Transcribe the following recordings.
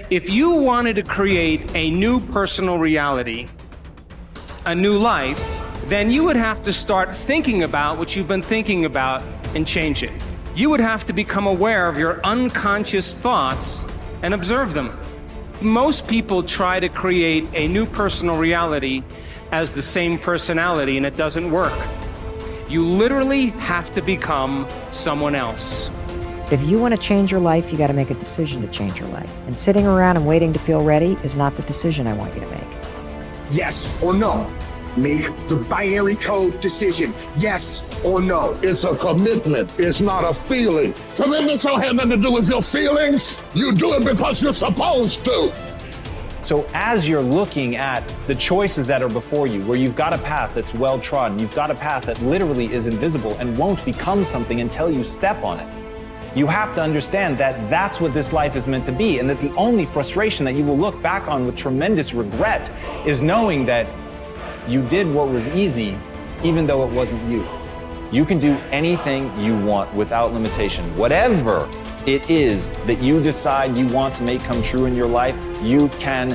If you wanted to create a new personal reality, a new life, then you would have to start thinking about what you've been thinking about and change it. You would have to become aware of your unconscious thoughts and observe them. Most people try to create a new personal reality as the same personality, and it doesn't work. You literally have to become someone else. If you want to change your life, you got to make a decision to change your life. And sitting around and waiting to feel ready is not the decision I want you to make. Yes or no. Make the binary code decision. Yes or no. It's a commitment. It's not a feeling. Commitments don't have nothing to do with your feelings. You do it because you're supposed to. So as you're looking at the choices that are before you, where you've got a path that's well-trodden, you've got a path that literally is invisible and won't become something until you step on it, you have to understand that that's what this life is meant to be, and that the only frustration that you will look back on with tremendous regret is knowing that you did what was easy, even though it wasn't you. You can do anything you want without limitation. Whatever it is that you decide you want to make come true in your life, you can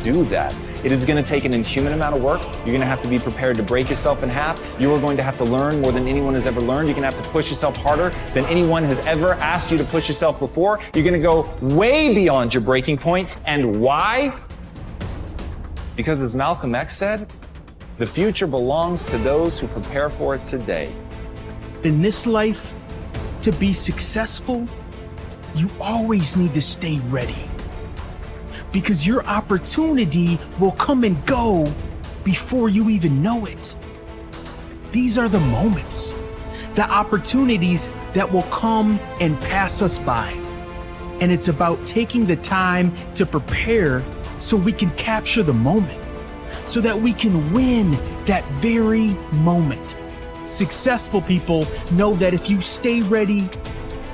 do that. It is going to take an inhuman amount of work. You're going to have to be prepared to break yourself in half. You are going to have to learn more than anyone has ever learned. You're going to have to push yourself harder than anyone has ever asked you to push yourself before. You're going to go way beyond your breaking point. And why? Because as Malcolm X said, the future belongs to those who prepare for it today. In this life, to be successful, you always need to stay ready. Because your opportunity will come and go before you even know it. These are the moments, the opportunities that will come and pass us by. And it's about taking the time to prepare so we can capture the moment, so that we can win that very moment. Successful people know that if you stay ready,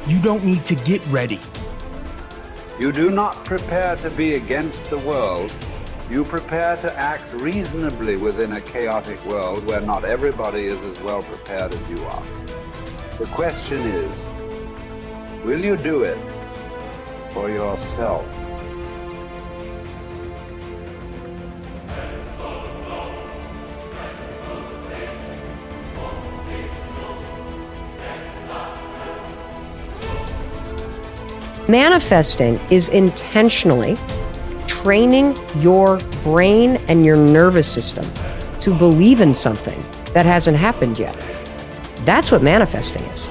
you don't need to get ready. You do not prepare to be against the world. You prepare to act reasonably within a chaotic world where not everybody is as well prepared as you are. The question is, will you do it for yourself? Manifesting is intentionally training your brain and your nervous system to believe in something that hasn't happened yet. That's what manifesting is.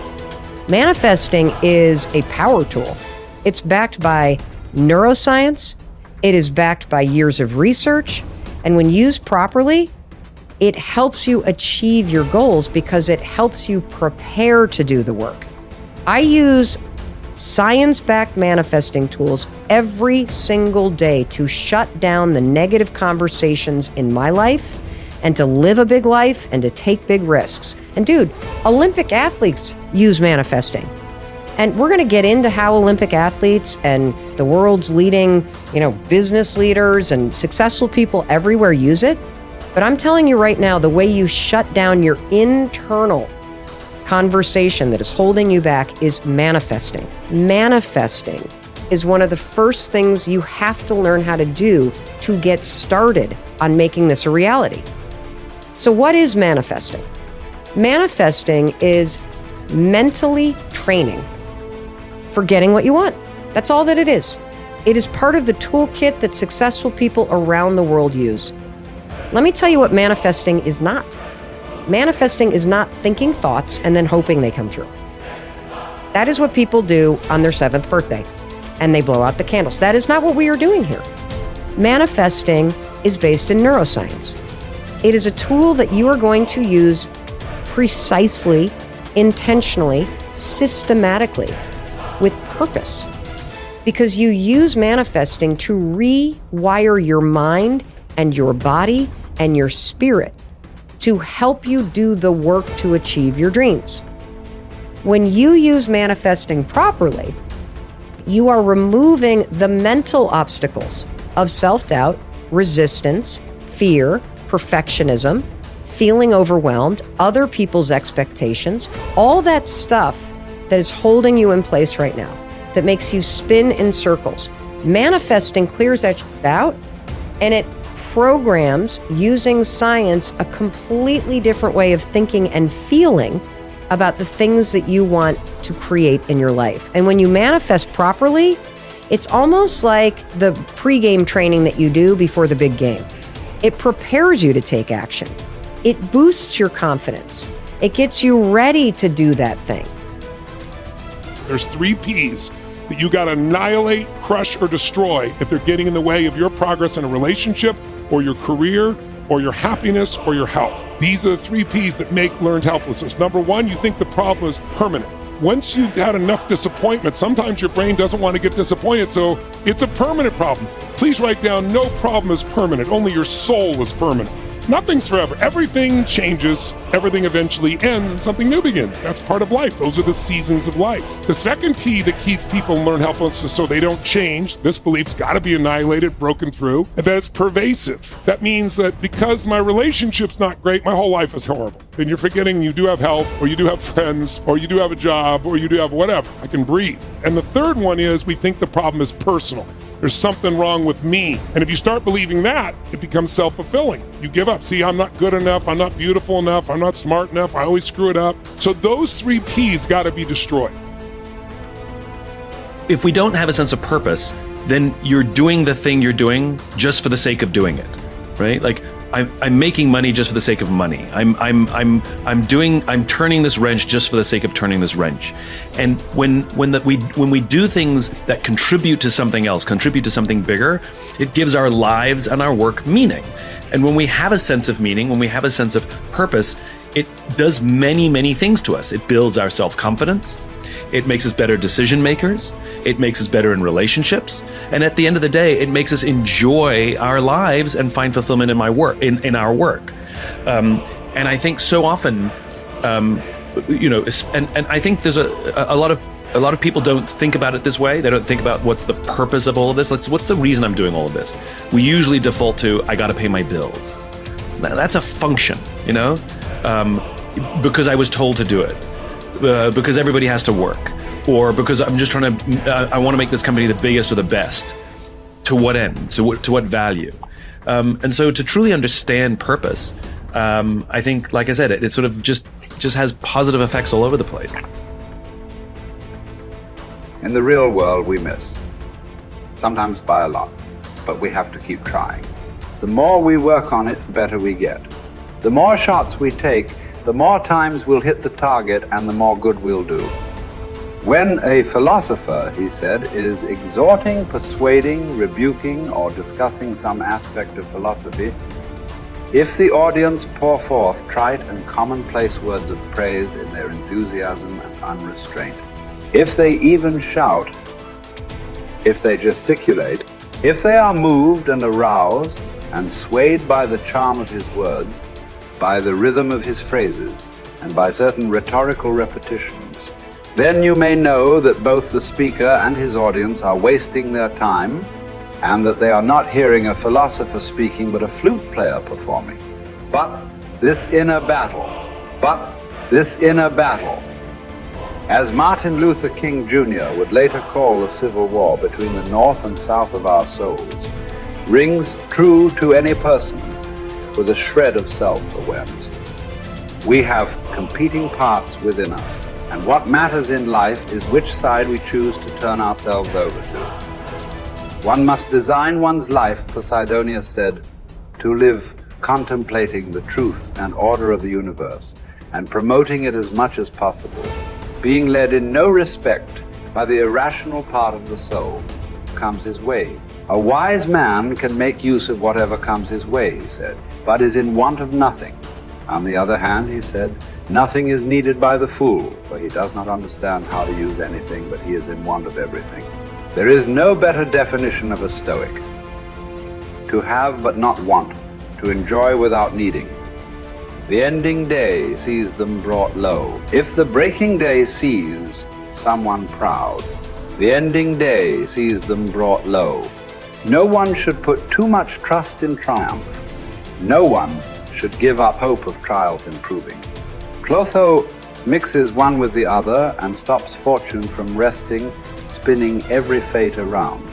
Manifesting is a power tool. It's backed by neuroscience. It is backed by years of research. And when used properly, it helps you achieve your goals because it helps you prepare to do the work. I use science-backed manifesting tools every single day to shut down the negative conversations in my life and to live a big life and to take big risks. And dude, Olympic athletes use manifesting. And we're going to get into how Olympic athletes and the world's leading, business leaders and successful people everywhere use it. But I'm telling you right now, the way you shut down your internal conversation that is holding you back is manifesting. Manifesting is one of the first things you have to learn how to do to get started on making this a reality. So what is manifesting? Manifesting is mentally training for getting what you want. That's all that it is. It is part of the toolkit that successful people around the world use. Let me tell you what manifesting is not. Manifesting is not thinking thoughts and then hoping they come true. That is what people do on their 7th birthday, and they blow out the candles. That is not what we are doing here. Manifesting is based in neuroscience. It is a tool that you are going to use precisely, intentionally, systematically, with purpose. Because you use manifesting to rewire your mind and your body and your spirit to help you do the work to achieve your dreams. When you use manifesting properly, you are removing the mental obstacles of self-doubt, resistance, fear, perfectionism, feeling overwhelmed, other people's expectations, all that stuff that is holding you in place right now, that makes you spin in circles, Manifesting clears that out, and it programs, using science, a completely different way of thinking and feeling about the things that you want to create in your life. And when you manifest properly, it's almost like the pregame training that you do before the big game. It prepares you to take action. It boosts your confidence. It gets you ready to do that thing. There's 3 P's that you got to annihilate, crush, or destroy if they're getting in the way of your progress in a relationship or your career or your happiness or your health. These are the 3 P's that make learned helplessness. Number 1, you think the problem is permanent. Once you've had enough disappointment, sometimes your brain doesn't want to get disappointed, so it's a permanent problem. Please write down, no problem is permanent, only your soul is permanent. Nothing's forever. Everything changes, everything eventually ends, and something new begins. That's part of life. Those are the seasons of life. The second P that keeps people in learned helplessness so they don't change, this belief's got to be annihilated, broken through, and that it's pervasive. That means that because my relationship's not great, my whole life is horrible. Then you're forgetting you do have health, or you do have friends, or you do have a job, or you do have whatever. I can breathe. And the third one is we think the problem is personal. There's something wrong with me. And if you start believing that, it becomes self-fulfilling. You give up. See, I'm not good enough. I'm not beautiful enough. I'm not smart enough. I always screw it up. So those 3 P's got to be destroyed. If we don't have a sense of purpose, then you're doing the thing you're doing just for the sake of doing it, right? Like I'm making money just for the sake of money. I'm turning this wrench just for the sake of turning this wrench. And when we do things that contribute to something else, contribute to something bigger, it gives our lives and our work meaning. And when we have a sense of meaning, when we have a sense of purpose, it does many, many things to us. It builds our self-confidence. It makes us better decision makers. It makes us better in relationships. And at the end of the day, it makes us enjoy our lives and find fulfillment in in our work. And I think so often, and I think there's a lot of people don't think about it this way. They don't think about what's the purpose of all of this. What's the reason I'm doing all of this? We usually default to, I got to pay my bills. That's a function, because I was told to do it. Because everybody has to work, or because I'm just trying to, I want to make this company the biggest or the best. To what end? To what value? And so to truly understand purpose, I think, like I said, it sort of just has positive effects all over the place. In the real world, we miss. Sometimes by a lot, but we have to keep trying. The more we work on it, the better we get. The more shots we take, the more times we'll hit the target and the more good we'll do. When a philosopher, he said, is exhorting, persuading, rebuking, or discussing some aspect of philosophy, if the audience pour forth trite and commonplace words of praise in their enthusiasm and unrestraint, if they even shout, if they gesticulate, if they are moved and aroused and swayed by the charm of his words, by the rhythm of his phrases, and by certain rhetorical repetitions, then you may know that both the speaker and his audience are wasting their time, and that they are not hearing a philosopher speaking but a flute player performing. But this inner battle, as Martin Luther King Jr. would later call the Civil War between the North and South of our souls, rings true to any person with a shred of self-awareness. We have competing parts within us, and what matters in life is which side we choose to turn ourselves over to. One must design one's life, Posidonius said, to live contemplating the truth and order of the universe, and promoting it as much as possible, being led in no respect by the irrational part of the soul comes his way. A wise man can make use of whatever comes his way, he said, but is in want of nothing. On the other hand, he said, nothing is needed by the fool, for he does not understand how to use anything, but he is in want of everything. There is no better definition of a Stoic. To have but not want, to enjoy without needing. The ending day sees them brought low. If the breaking day sees someone proud, the ending day sees them brought low. No one should put too much trust in triumph. No one should give up hope of trials improving. Clotho mixes one with the other and stops fortune from resting, spinning every fate around.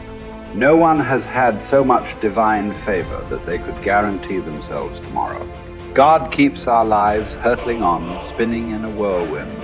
No one has had so much divine favor that they could guarantee themselves tomorrow. God keeps our lives hurtling on, spinning in a whirlwind,